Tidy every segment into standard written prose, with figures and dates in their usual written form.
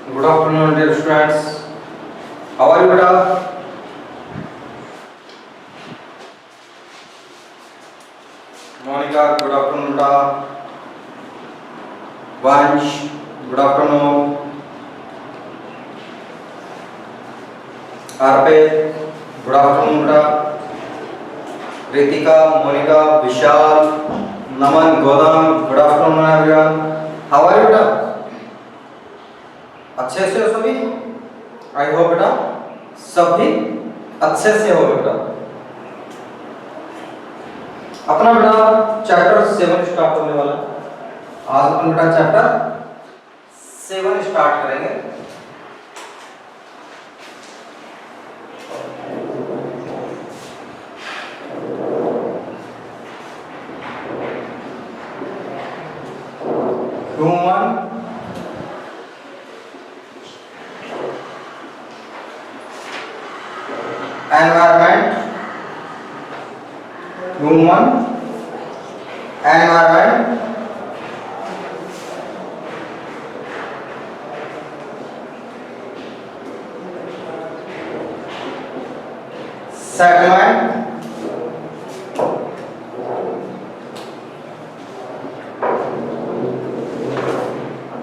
Good afternoon, dear students. How are you, beta? Monica, good afternoon, beta. Vansh, good afternoon. Arpit, good afternoon, beta. Ritika, Monica, Vishal, Naman, Godam, good afternoon, everyone. How are you, beta? अच्छे से हो सभी? I hope बेटा सभी अच्छे से हो बेटा। अपना बेटा चैप्टर 7 स्टार्ट होने वाला है। आज अपन बेटा चैप्टर 7 स्टार्ट करेंगे। Human environment, human environment, settlement,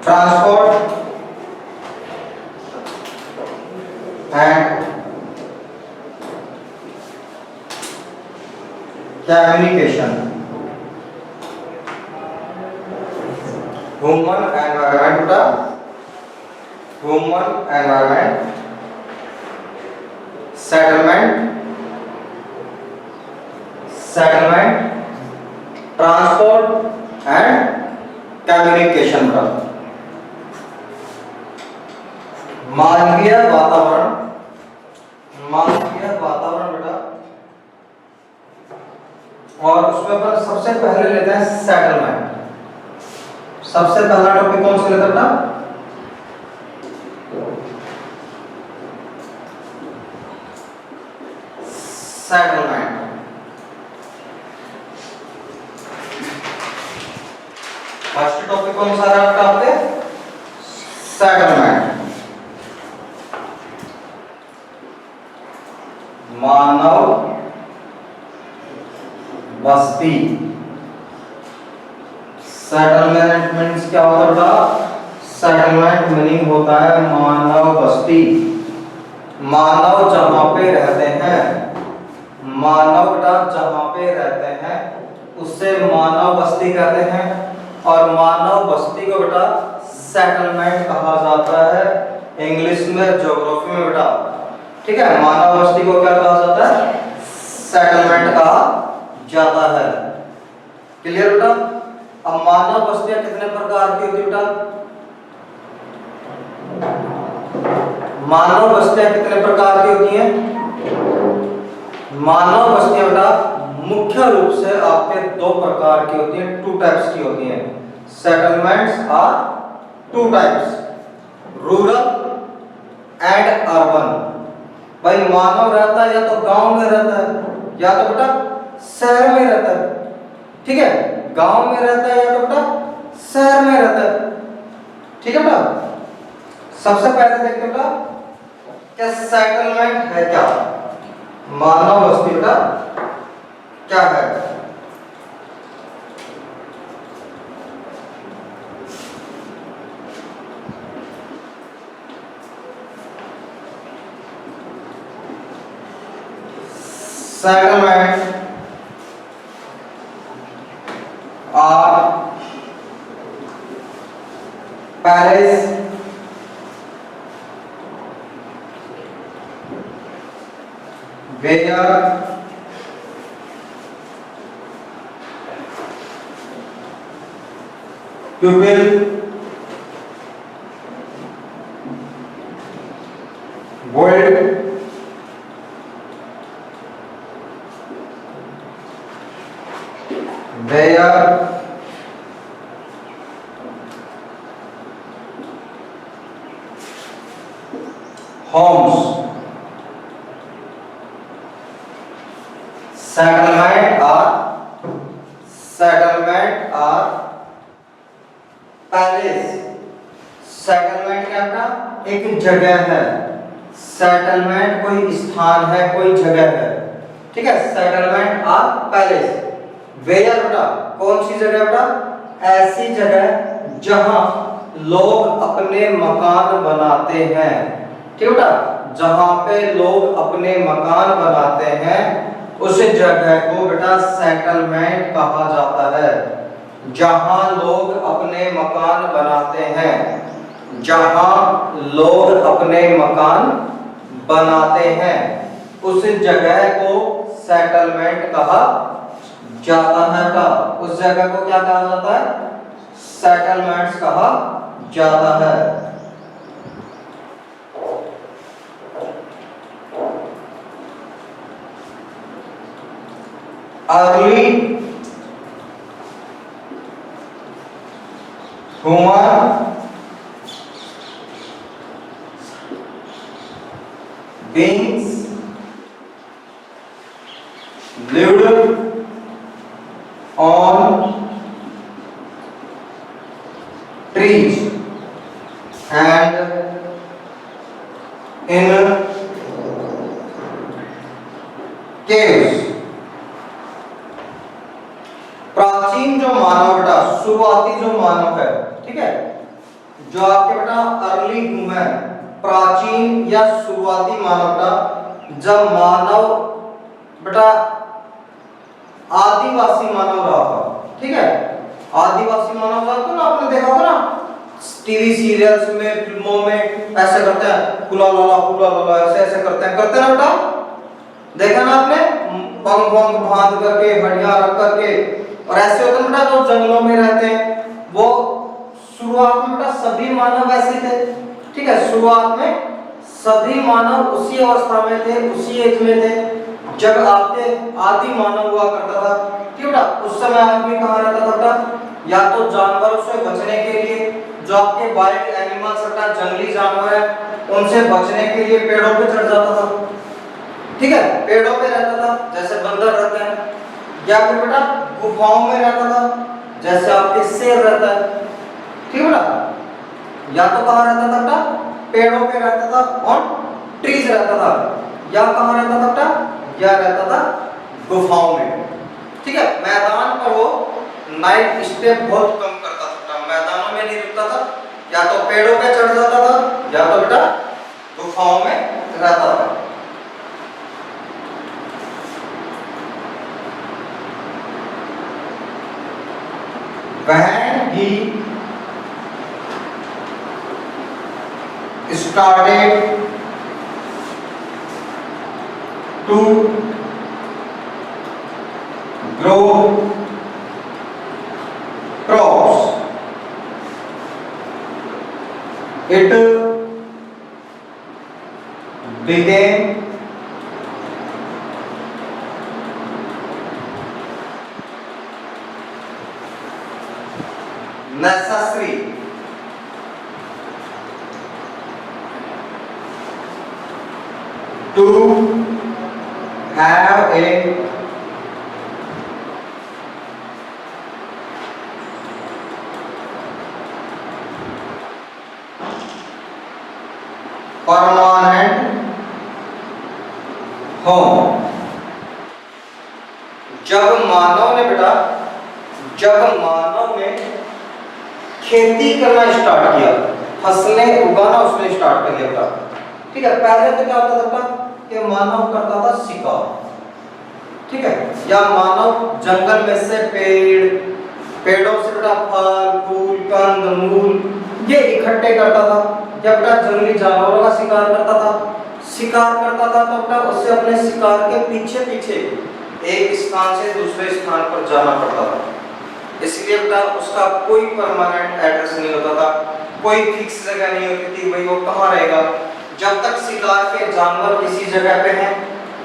transport and communication. Human environment बेटा, human environment, settlement, transport and communication बेटा। मानवीय वातावरण बेटा, और उसमें अपन सबसे पहले लेते हैं सेटलमेंट। सबसे पहला टॉपिक कौन सा लेते हैं बेटा? सेटलमेंट। फर्स्ट टॉपिक कौन सा रहा आपका? आपके सेटलमेंट। मानव बस्ती। सेटलमेंट मीन्स क्या होता है बेटा? सेटलमेंट मीनिंग होता है मानव बस्ती। मानव जहां पे रहते हैं, मानव बेटा जहां पे रहते हैं उससे मानव बस्ती कहते हैं। और मानव बस्ती को बेटा सेटलमेंट कहा जाता है इंग्लिश में, ज्योग्राफी में बेटा। ठीक है, मानव बस्ती को क्या कहा जाता है? सेटलमेंट कहा जाता है। क्लियर बेटा? अब मानव बस्तियां कितने प्रकार की होती है बेटा? मानव बस्तियां कितने प्रकार की होती हैं? मानव बस्तियां बेटा मुख्य रूप से आपके दो प्रकार की होती हैं, टू टाइप्स की होती हैं। Settlements are two types, rural and urban. भाई मानव रहता है या तो गांव में रहता है या तो बेटा शहर में रहता है। ठीक है, गांव में रहता है या तो बेटा शहर में रहता है। ठीक है बेटा, सबसे पहले देखते बेटा क्या सेटलमेंट है, क्या मानव बस्ती बेटा क्या है? Settlement are palace where people build their homes. Settlement are palace. Settlement क्या था? एक जगह है। सेटलमेंट कोई स्थान है, कोई जगह है। ठीक है, सेटलमेंट आ पैलेस। वेयर बेटा कौन सी जगह बेटा? ऐसी जगह जहां लोग अपने मकान बनाते हैं। ठीक है बेटा, जहां पे लोग अपने मकान बनाते हैं उस जगह को बेटा सेटलमेंट कहा जाता है। जहां लोग अपने मकान बनाते हैं, जहां लोग अपने मकान बनाते हैं उस जगह को सेटलमेंट कहा जाता है। का उस जगह को क्या कहा जाता है? सेटलमेंट्स कहा जाता है। Early human beings lived on trees and in caves। प्राचीन जो मानव बेटा, शुरुआती जो मानव है, ठीक है, जो आपके बेटा अर्ली ह्यूमन, प्राचीन या शुरुआती मानव बेटा, जब मानव बेटा आदिवासी मानव रहा था। ठीक है, आदिवासी मानव जानते हो ना, आपने देखा होगा ना टीवी सीरियल्स में, फिल्मों में ऐसे करते हैं, फुला लाला ऐसे ऐसे करते हैं ना बेटा, देखा ना आपने? पंख वंख बांध करके, हड्डियां रख करके, और ऐसे होते हैं बेटा जो जंगलों में रहते हैं। वो शुरुआत में बेटा सभी मानव ऐसे थे। ठीक है, शुरुआत में सभी मानव उसी अवस्था में थे, उसी एज में थे जब आपके आदि मानव हुआ करता था। ठीक है, उस समय आदमी कहाँ रहता था बेटा? या तो जानवरों से बचने के लिए, जो आपके वाइल्ड एनिमल्स बेटा, जंगली जानवर है, उनसे बचने के लिए पेड़ों पे चढ़ जाता था। ठीक है, पेड़ों पे रहता था जैसे बंदर रहते हैं, या फिर बेटा गुफाओं में रहता था जैसे आपके शेर रहता है। ठीक है बेटा, या तो कहाँ रहता था बेटा? पेड़ों पे रहता था और ट्रीज रहता था, या कहाँ रहता था बेटा? या रहता था गुफाओं में। ठीक है, मैदान पर वो नाइट स्टे बहुत कम करता था, मैदानों में नहीं रुकता था, या तो पेड़ों पे चढ़ जाता था या तो बेटा गुफाओं में रहता था। When he started to grow crops, it became necessary to have a permanent home। जब मानव ने बेटा, जब मानव ने खेती करना स्टार्ट किया, फसलें उगाना उसने स्टार्ट कर दिया था। ठीक है, पहले तो क्या होता था कि मानव करता था शिकार। ठीक है, या मानव जंगल में से पेड़ों से बेटा फल फूल कंद मूल ये इकट्ठे करता था। जब बेटा जंगली जानवरों का शिकार करता था तो बेटा उससे अपने शिकार के पीछे पीछे एक स्थान से दूसरे स्थान पर जाना पड़ता था। इसलिए बेटा उसका कोई परमानेंट एड्रेस नहीं होता था, कोई फिक्स जगह नहीं होती थी भाई वो कहाँ रहेगा। जब तक शिकार के जानवर किसी जगह पे हैं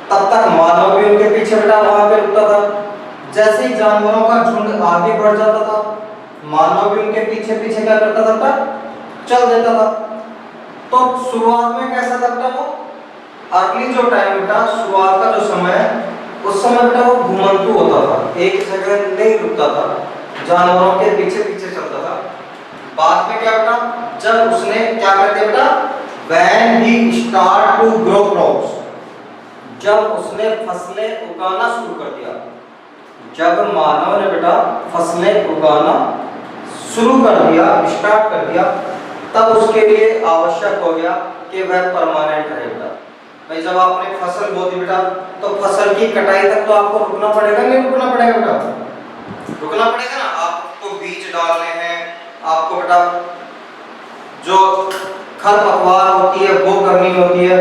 तब तक मानव भी उनके पीछे बेटा वहां पे रुकता था। जैसे ही जानवरों का झुंड आगे बढ़ जाता था, मानव भी उनके पीछे पीछे क्या करता था बेटा? चल देता था। तो शुरुआत में कैसा था बेटा? वो अर्ली जो टाइम बेटा, शुरुआत का जो समय है, उस समय बेटा वो घुमंतु होता था, एक जगह नहीं रुकता था, जानवरों के पीछे पीछे चलता था। बाद में क्या बेटा, जब उसने When he start to grow crops, जब उसने फसलें उगाना शुरू कर दिया, जब मानव ने बेटा फसलें उगाना शुरू कर दिया, स्टार्ट कर दिया, तब उसके लिए आवश्यक हो गया कि वह परमानेंट रहे बेटा। भाई जब आपने फसल बो दी बेटा, तो फसल की कटाई तक तो आपको रुकना पड़ेगा, नहीं रुकना पड़ेगा बेटा? रुकना पड़ेगा ना। आपको बीज डालने हैं, आपको बेटा जो खरपतवार होती है वो करनी होती है,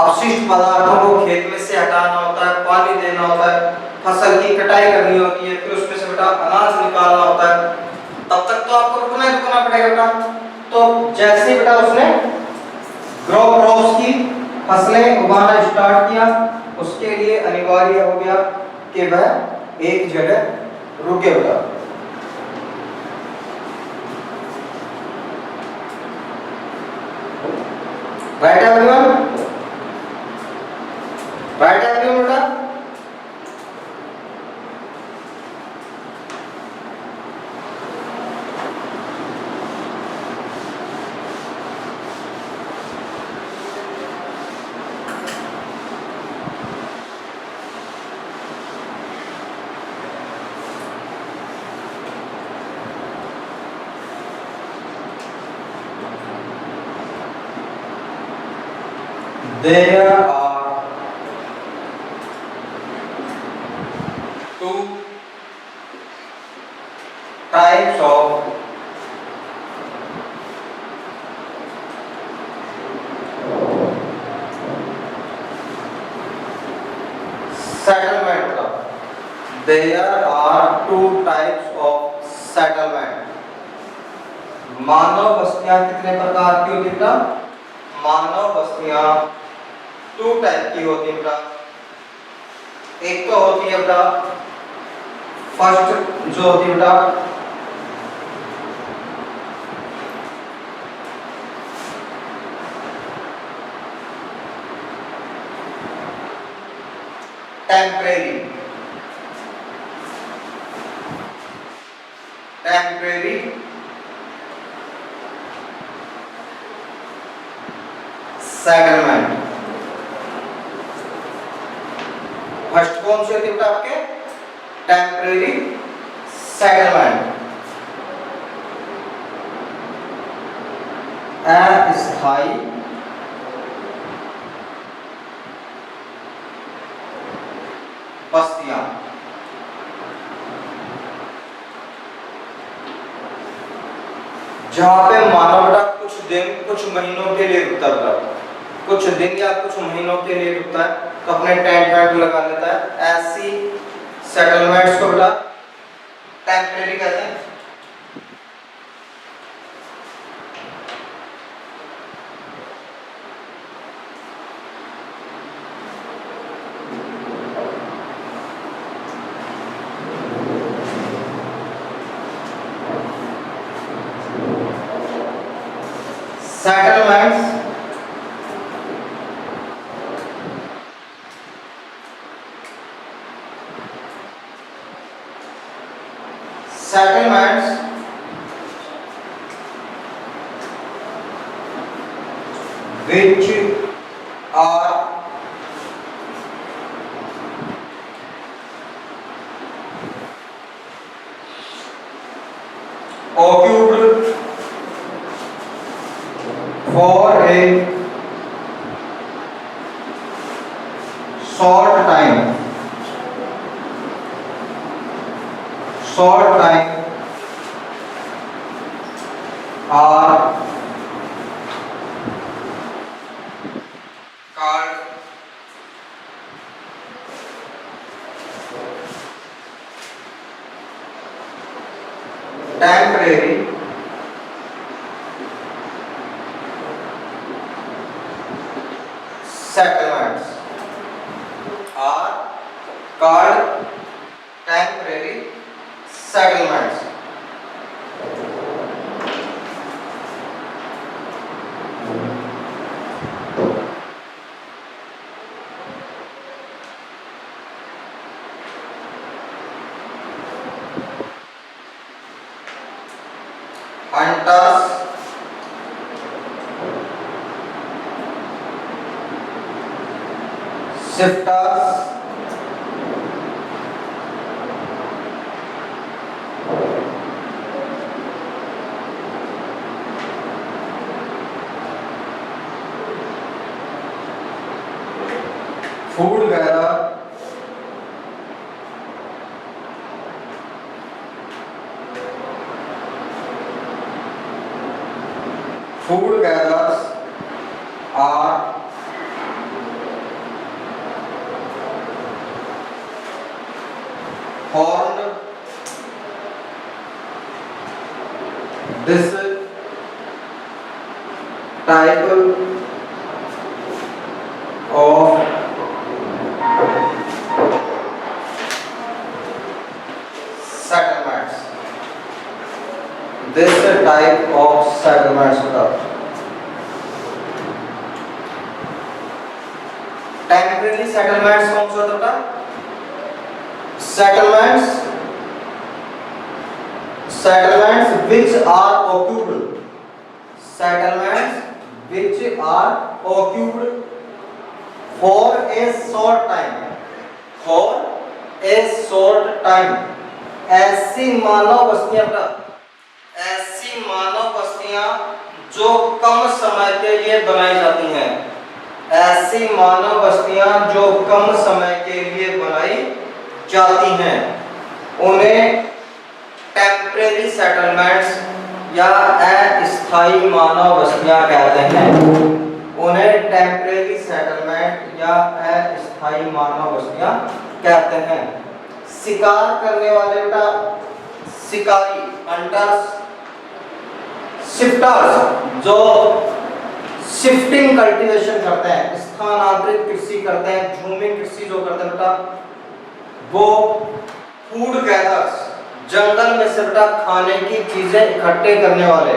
अपशिष्ट पदार्थों को खेत में से हटाना होता है, पानी देना होता है, फसल की कटाई करनी होती है, फिर उसमें से बेटा अनाज निकालना होता है, तब तक तो आपको रुकना पड़ेगा बेटा। तो जैसे बेटा उसने ग्रो क्रॉप्स की फसलें उगाना स्टार्ट किया, उसके लिए अनिवार्य हो गया कि वह एक जगह रुके बेटा। Right everyone? राइट एवरीवन बेटा? There are two types of settlement. There are two types of settlement. मानव बस्तियां कितने प्रकार की होती है? मानव बस्तियां टू टाइप की होती है। एक तो होती है बेटा फर्स्ट जो होती है बेटा टेम्परेरी सेटलमेंट। फर्स्ट कौन सी होती है बेटा आपके? टेम्परेरी सेटलमेंट, अस्थायी बस्तियां। जहां पे मानव बेटा कुछ दिन कुछ महीनों के लिए रुकता है, कुछ दिन या कुछ महीनों के लिए रुकता है, तो अपने टेंट वेंट लगा लेता है। ऐसी सेटलमेंट्स को बेटा टेम्परेरी कहते हैं। Settlements which are occupied for a short time are called temporary settlements, are called temporary settlements. Hunters shifters, food gather, food gatherers are horned. This type of settlements. This type of settlements होता है। Temporary settlements कौन सा होता है? Settlements which are occupied, settlements which are occupied for a short time, for a short time। ऐसी मानव बस्तियां जो कम समय के लिए बनाई जाती हैं, ऐसी मानव बस्तियां जो कम समय के लिए बनाई जाती हैं, उन्हें टेम्परेरी सेटलमेंट्स या अस्थायी मानव बस्तियां कहते हैं। उन्हें टेम्परेरी सेटलमेंट या अस्थायी मानव बस्तियां कहते हैं। शिकार करने वाले बेटा शिकारी, हंटर्स, शिफ्टर्स जो शिफ्टिंग कल्टीवेशन करते हैं, स्थानांतरित कृषि करते हैं, झूमिंग कृषि जो करते हैं बेटा, वो फूड गैदर्स जंगल में से बेटा खाने की चीजें इकट्ठे करने वाले,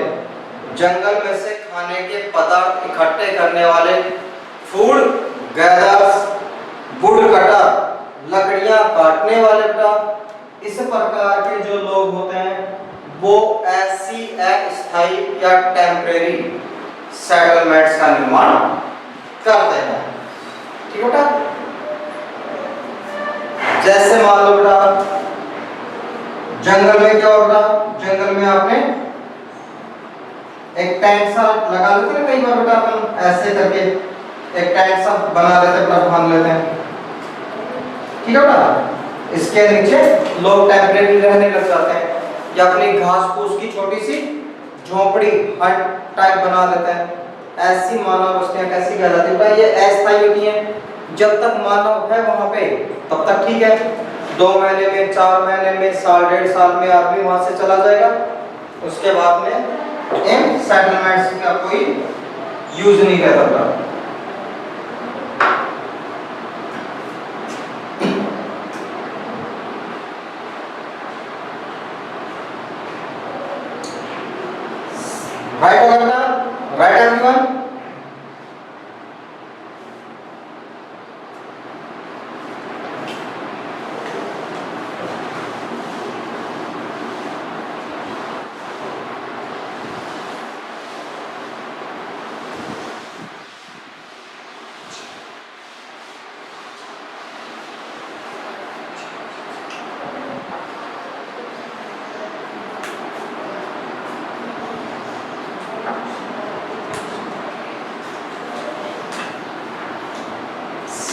जंगल में से खाने के पदार्थ इकट्ठे करने वाले फूड गैदर्स, वुड कटर लकड़ियां काटने वाले बेटा, इस प्रकार के जो लोग होते हैं वो ऐसी अस्थायी या टेम्परेरी सेटलमेंट्स का निर्माण करते हैं। ठीक है बेटा, जैसे मान लो बेटा जंगल में क्या होता, जंगल में आपने एक टेंट सा लगा लेते हैं, कई बार बेटा अपन ऐसे करके एक टेंट सा बना लेते हैं, बांध लेते हैं। ठीक है बेटा, इसके नीचे लोग टेम्परेरी रहने लग जाते हैं, या अपनी घास फूस की छोटी सी झोपड़ी हट टाइप बना लेते हैं। ऐसी मानव बस्तियां कैसी कहलाती है? ये अस्थायी होती हैं। जब तक मानव है वहां पे तब तक ठीक है, 2 महीने में, 4 महीने में, साल 1.5 साल में आदमी वहां से चला जाएगा, उसके बाद में इन सेटलमेंट्स का कोई यूज नहीं रहता। राइट होगा, राइट एवरीवन?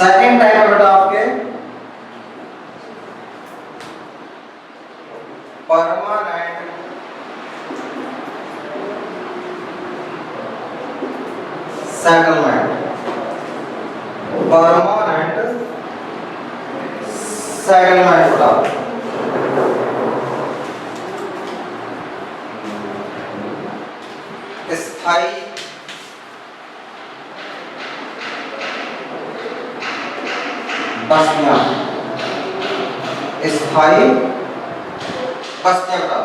सेकेंड टाइप है बेटा आपके परमानेंट सेटलमेंट, परमानेंट सेटलमेंट बेटा। स्थायी बस्तियां, स्थायी बस्तियां बेटा।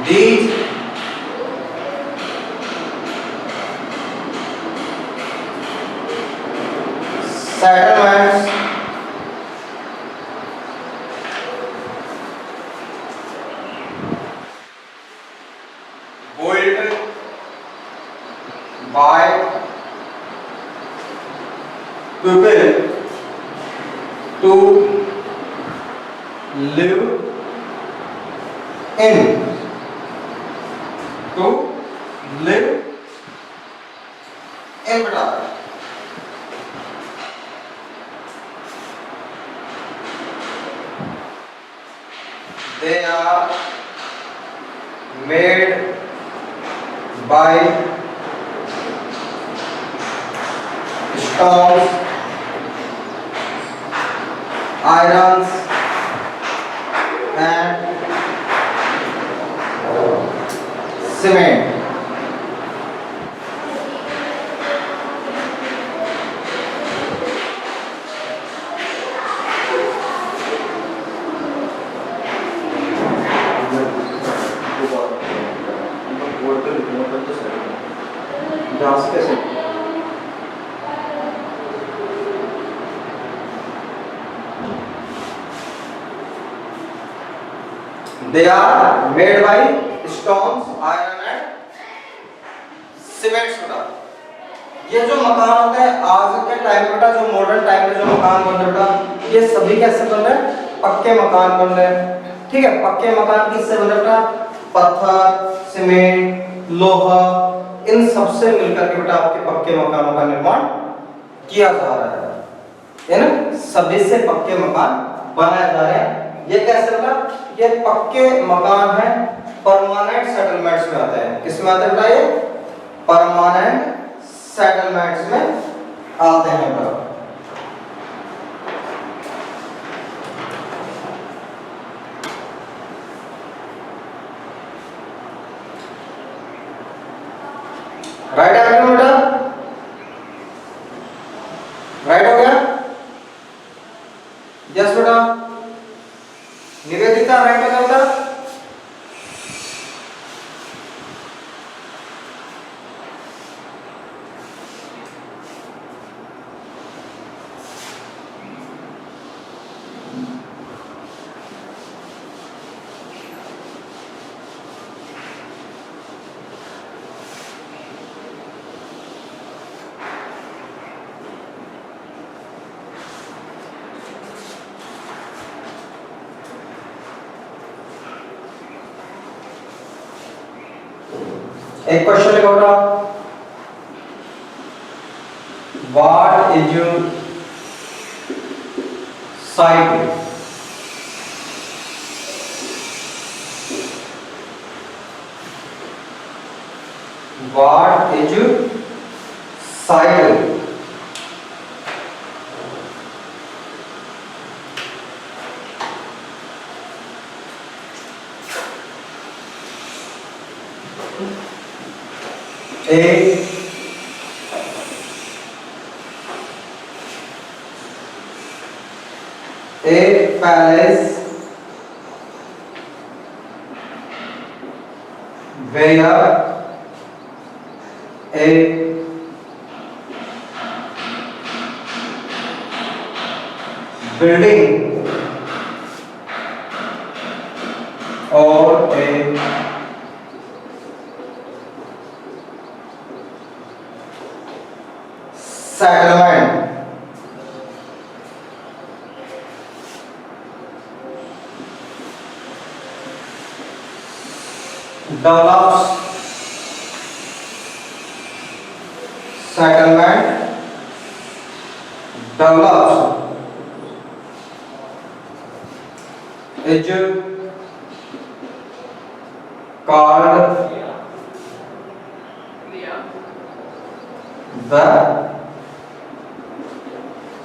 These settlements by people to live in, to live in बेटा they are made by stones, irons and cement. They are made by stones, iron and cement बेटा। ये जो मकान होते हैं आज के टाइम बेटा, जो मॉडर्न टाइम में जो मकान बन रहे बेटा, ये सभी कैसे बन रहे हैं? पक्के मकान बन रहे हैं। ठीक है, पक्के मकान किससे बन रहे बेटा? पत्थर, सीमेंट, लोहा, इन सबसे मिलकर के बेटा आपके पक्के मकानों का निर्माण किया जा रहा है ना? सभी से पक्के मकान बनाए जा रहे हैं। ये कैसे बेटा? ये पक्के मकान हैं, परमानेंट सेटलमेंट्स में आते हैं। किसमें आते हैं बेटा? ये परमानेंट सेटलमेंट्स में आते हैं बेटा। राइट है बेटा? राइट हो गया? यस बेटा। निवेदिता राइट हो गया बेटा? एक क्वेश्चन लिखो बेटा, what is your cycle? What is your cycle? A palace where a building or a settlement develops, settlement develops is called the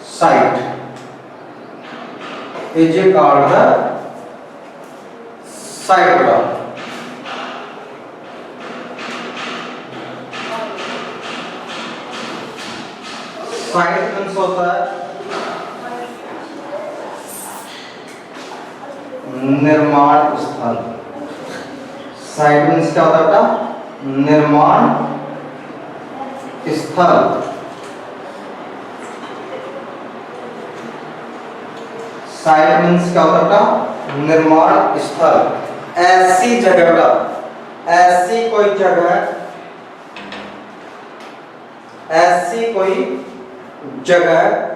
site, is called the site. Site means होता है निर्माण स्थल। साइट मींस क्या होता है बेटा? निर्माण स्थल। साइट मींस क्या होता है बेटा? निर्माण स्थल। ऐसी जगह बेटा, ऐसी कोई जगह ऐसी कोई जगह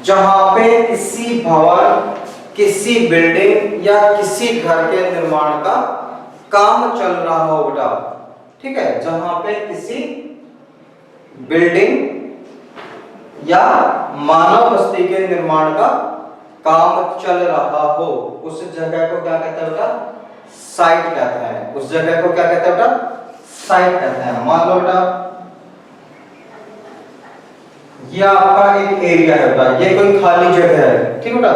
जहां पे किसी भवन, किसी बिल्डिंग या किसी घर के निर्माण का काम चल रहा हो बेटा। ठीक है, जहां पे किसी बिल्डिंग या मानव बस्ती के निर्माण का काम चल रहा हो, उस जगह को क्या कहते हैं बेटा? साइट कहते हैं। उस जगह को क्या कहते हैं बेटा? साइट कहते हैं। मान लो बेटा ये आपका एक एरिया है बेटा, ये कोई खाली जगह है। ठीक है बेटा,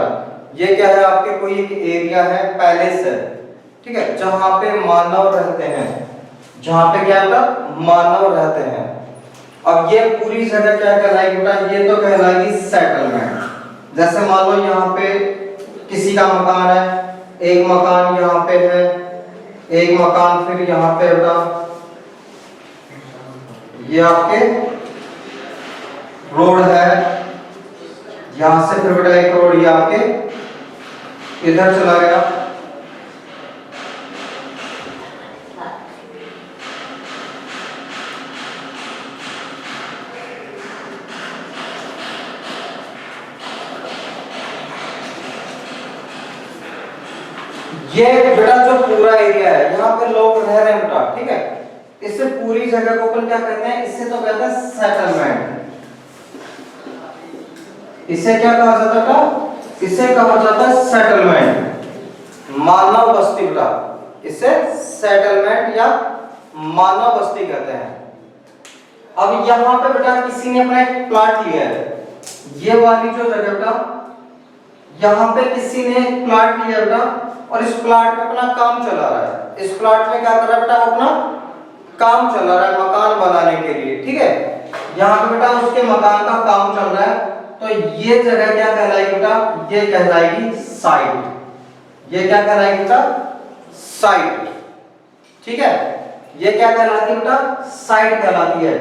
ये क्या है? आपके कोई एक एरिया है, पैलेस है। ठीक है, जहां पे मानव रहते हैं। जहां पे क्या बेटा? मानव रहते हैं। अब ये पूरी जगह क्या कहलाएगी बेटा? ये तो कहलाएगी सेटलमेंट। जैसे मान लो यहाँ पे किसी का मकान है, एक मकान यहाँ पे है, एक मकान फिर यहाँ पे बेटा, ये आपके रोड है, यहां से फिर बेटा एक रोड ये आपके इधर चला गया। ये बेटा जो पूरा एरिया है, यहाँ पे लोग रह रहे हैं बेटा। ठीक है, इससे पूरी जगह को अपन क्या कहते हैं? इससे तो कहते हैं सेटलमेंट। इसे क्या कहा जाता है? इसे कहा जाता है सेटलमेंट, मानव बस्ती बेटा। इसे सेटलमेंट या मानव बस्ती कहते हैं। अब यहाँ पे बेटा किसी ने अपना एक प्लॉट लिया है, ये वाली जो जगह बेटा, यहाँ पे किसी ने एक प्लॉट लिया बेटा, और इस प्लॉट में अपना काम चला रहा है। इस प्लॉट में क्या कर रहा है बेटा? वो अपना काम चला रहा है मकान बनाने के लिए। ठीक है, यहाँ पे बेटा उसके मकान का काम चल रहा है, तो ये जगह क्या कहलाएगी बेटा? ये कहलाएगी साइट। ये क्या कहलाएगी बेटा? साइट। ठीक है, ये क्या कहलाती है बेटा? साइट कहलाती है।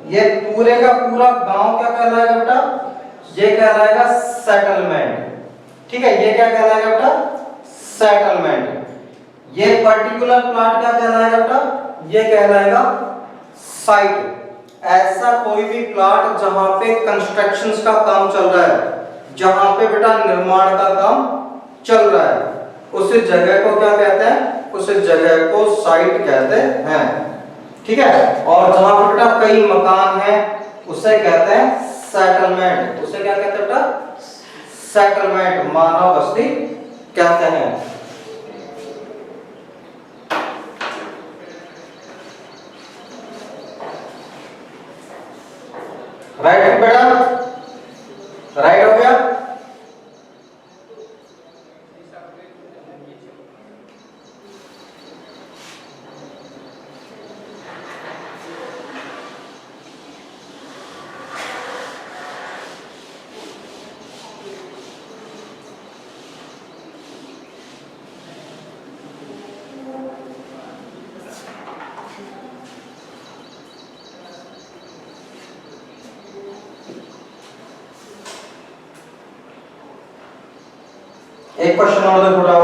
ये पूरे का पूरा गांव क्या कहलाएगा बेटा? ये कहलाएगा सेटलमेंट। ठीक है, ये क्या कहलाएगा बेटा? सेटलमेंट। ये पर्टिकुलर प्लॉट क्या कहलाएगा बेटा? ये कहलाएगा साइट। ऐसा कोई भी प्लॉट जहां पे कंस्ट्रक्शंस का काम चल रहा है, जहां पे बेटा निर्माण का काम चल रहा है, उस जगह को क्या कहते हैं? उस जगह को साइट कहते हैं। ठीक है, और जहां पे बेटा कई मकान हैं, उसे कहते हैं सेटलमेंट। उसे क्या कहते हैं बेटा? सेटलमेंट, मानव बस्ती कहते हैं। राइट बेटा, राइट हो गया। एक क्वेश्चन और देखो बेटा,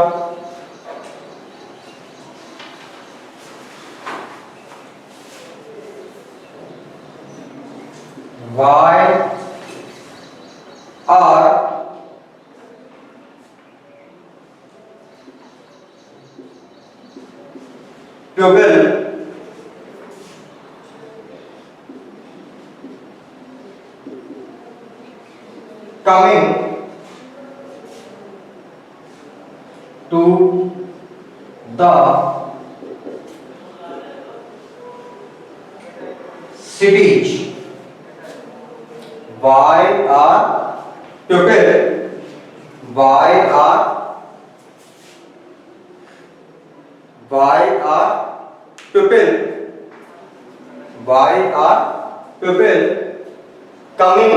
why are people coming to the cities? Why are people why are people coming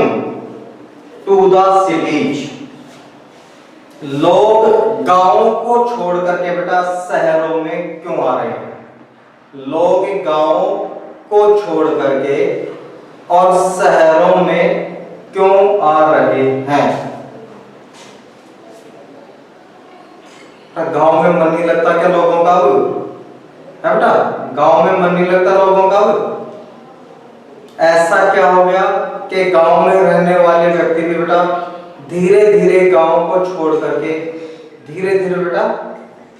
to the cities? लोग गांव को छोड़ करके बेटा शहरों में क्यों आ रहे हैं? लोग गांव को छोड़ करके और शहरों में क्यों आ रहे हैं? गांव में मन नहीं लगता क्या लोगों का? है बेटा, गांव में मन नहीं लगता लोगों का? ऐसा क्या हो गया कि गांव में रहने वाले व्यक्ति भी बेटा धीरे धीरे गांव को छोड़ करके, धीरे धीरे बेटा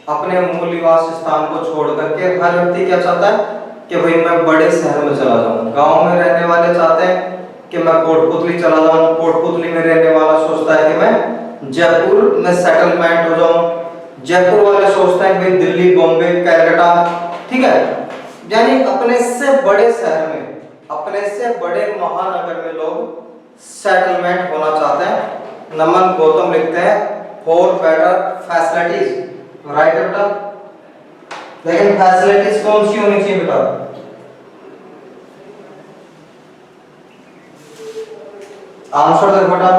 अपने मूल निवास स्थान को छोड़ करके हर व्यक्ति क्या चाहता है कि भाई मैं बड़े शहर में चला जाऊं। गांव में रहने वाले चाहते हैं कि मैं कोटपुतली चला जाऊं, कोटपुतली में रहने वाला सोचता है कि मैं जयपुर में सेटलमेंट हो जाऊं, जयपुर वाले सोचते हैं कि भाई दिल्ली, बॉम्बे, कलकत्ता, ठीक है। यानी अपने से बड़े शहर में, अपने से बड़े महानगर में लोग सेटलमेंट होना चाहते हैं। नमन गौतम लिखते हैं फॉर बेटर फैसिलिटीज, राइट बेटा। लेकिन फैसिलिटीज कौन सी होनी चाहिए बेटा? आंसर देखो बेटा,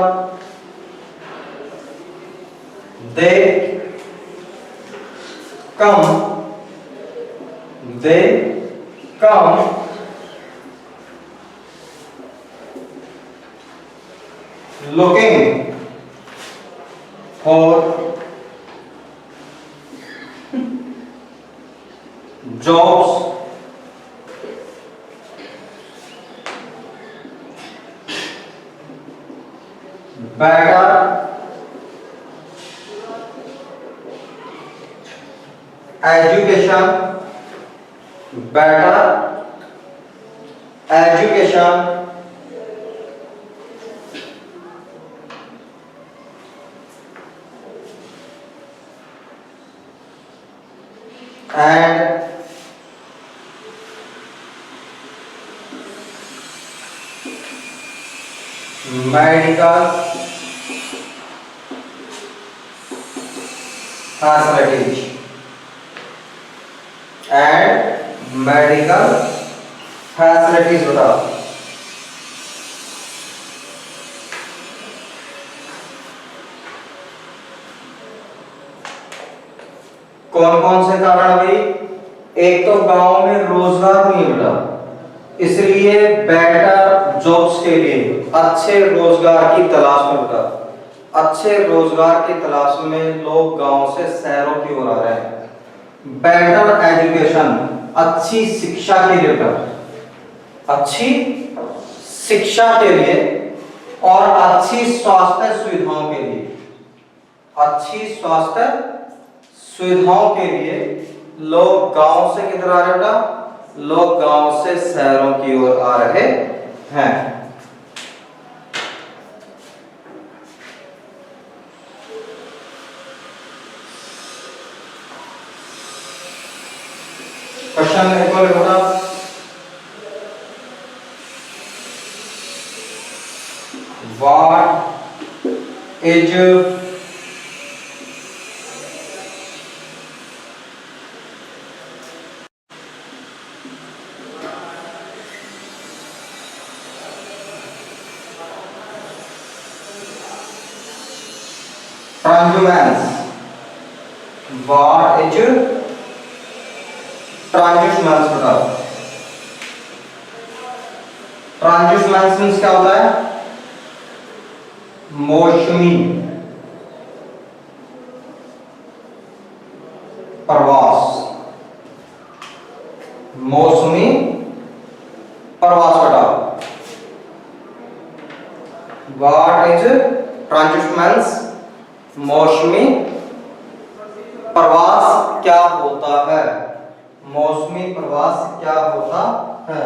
दे कम looking for jobs better education, better education and medical facilities, and medical facilities बताओ। कौन कौन से कारण भाई? एक तो गांव में रोजगार नहीं बेटा, इसलिए बेटर जॉब्स के लिए, अच्छे रोजगार की तलाश में बेटा, अच्छे रोजगार की तलाश में लोग गांव से शहरों की ओर आ रहे हैं। बेटर एजुकेशन, अच्छी शिक्षा के लिए बेटा, अच्छी शिक्षा के लिए और अच्छी स्वास्थ्य सुविधाओं के लिए, अच्छी स्वास्थ्य सुविधाओं के लिए लोग गांव से किधर आ रहे बेटा? लोग गांव से शहरों की ओर आ रहे हैं। क्वेश्चन एक और होगा, what is transhumance? What is transhumance बताओ। transhumance मीन्स क्या होता है? मौसमी प्रवास, मौसमी प्रवास बताओ। What is transhumance? मौसमी प्रवास क्या होता है? मौसमी प्रवास क्या होता है?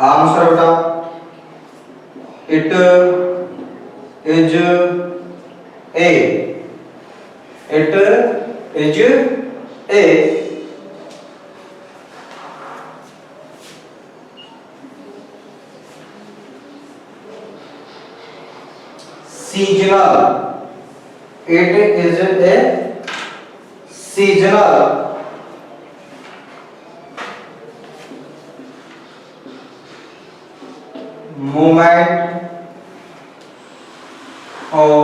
आंसर बेटा, it is a, it is a seasonal, it is a seasonal movement of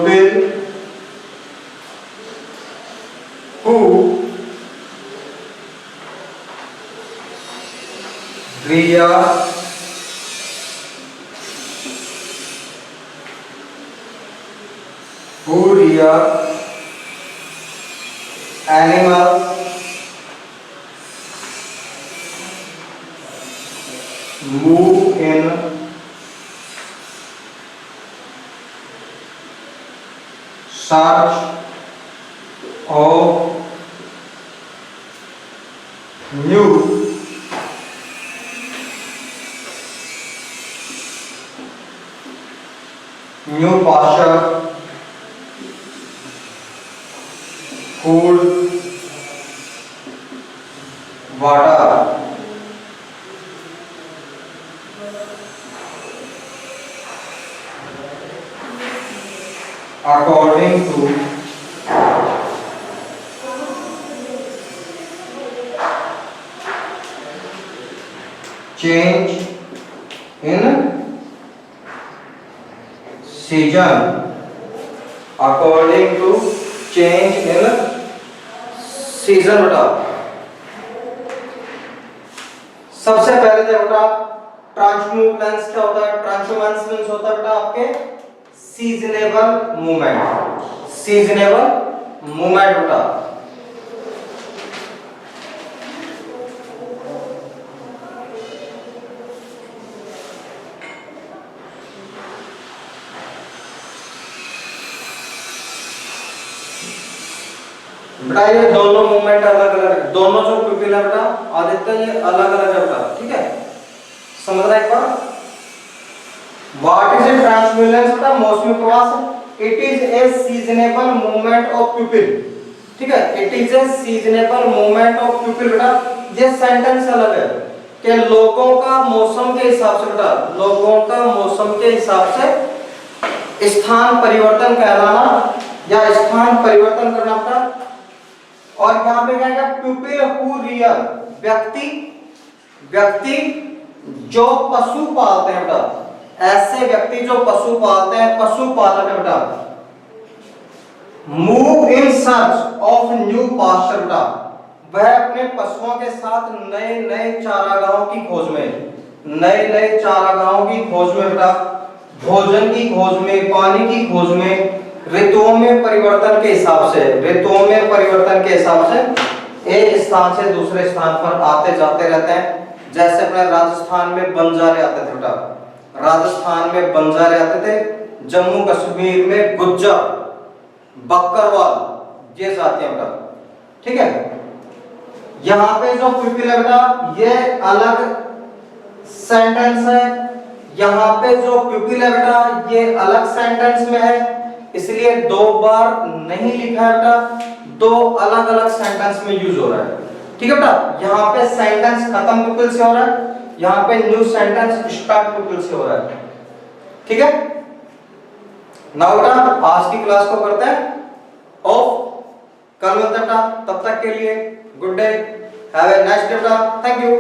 people क्रिया पूरिया animal move in search of new pasture, food, water. According to change in season, according to change in season बेटा। सबसे पहले जो बेटा ट्रांसम्यूटेंस क्या होता है? ट्रांसम्यूटेंस मींस होता है बेटा आपके सीजनेबल मूवमेंट, सीजनेबल मूवमेंट बेटा। बेटा ये दोनों मूवमेंट अलग अलग है, दोनों जो प्यूपिल है बेटा आदित्य ये अलग अलग है बेटा, ठीक है? समझ रहा है एक बार? व्हाट इज ए ट्रांसम्यूटेंस बेटा? मौसमी प्रवास। It is A seasonable movement of प्यूपिल, ठीक है? It is A seasonable movement of प्यूपिल बेटा। ये सेंटेंस अलग है कि लोगों का मौसम के हिसाब से बेटा, लोगों का मौसम के हिसाब से स्थान परिवर्तन कहलाना या स्थान परिवर्तन करना बेटा। और यहाँ पे क्या है? प्यूपिल हु रियर, व्यक्ति, व्यक्ति जो पशु पालते हैं बेटा, ऐसे व्यक्ति जो पशु पालते हैं, पशु पालक है बेटा। Move in search of new pasture बेटा, वह अपने पशुओं के साथ नए नए चारागाहों की खोज में, नए नए चारागाहों की खोज में बेटा, भोजन की खोज में, पानी की खोज में, ऋतुओं में परिवर्तन के हिसाब से, ऋतुओं में परिवर्तन के हिसाब से एक स्थान से दूसरे स्थान पर आते जाते रहते हैं। जैसे अपने राजस्थान में बंजारे आते थे बेटा, राजस्थान में बंजारे आते थे, जम्मू कश्मीर में गुज्जर, बकरवाल, ये जातियां बेटा, ठीक है? यहाँ पे जो प्यूपिल है बेटा ये अलग सेंटेंस है, यहाँ पे जो प्यूपिल है बेटा ये अलग सेंटेंस में है, इसलिए दो बार नहीं लिखा है बेटा, दो अलग अलग सेंटेंस में यूज हो रहा है, ठीक है बेटा? यहाँ पे सेंटेंस खत्म प्यूपिल से हो रहा है, यहाँ पे न्यू सेंटेंस स्टार्ट प्यूपिल से हो रहा है, ठीक है? नाउ बेटा आज की क्लास को करते हैं ऑफ, कल मिलते हैं बेटा, तब तक के लिए good day, have a nice day बेटा, थैंक यू।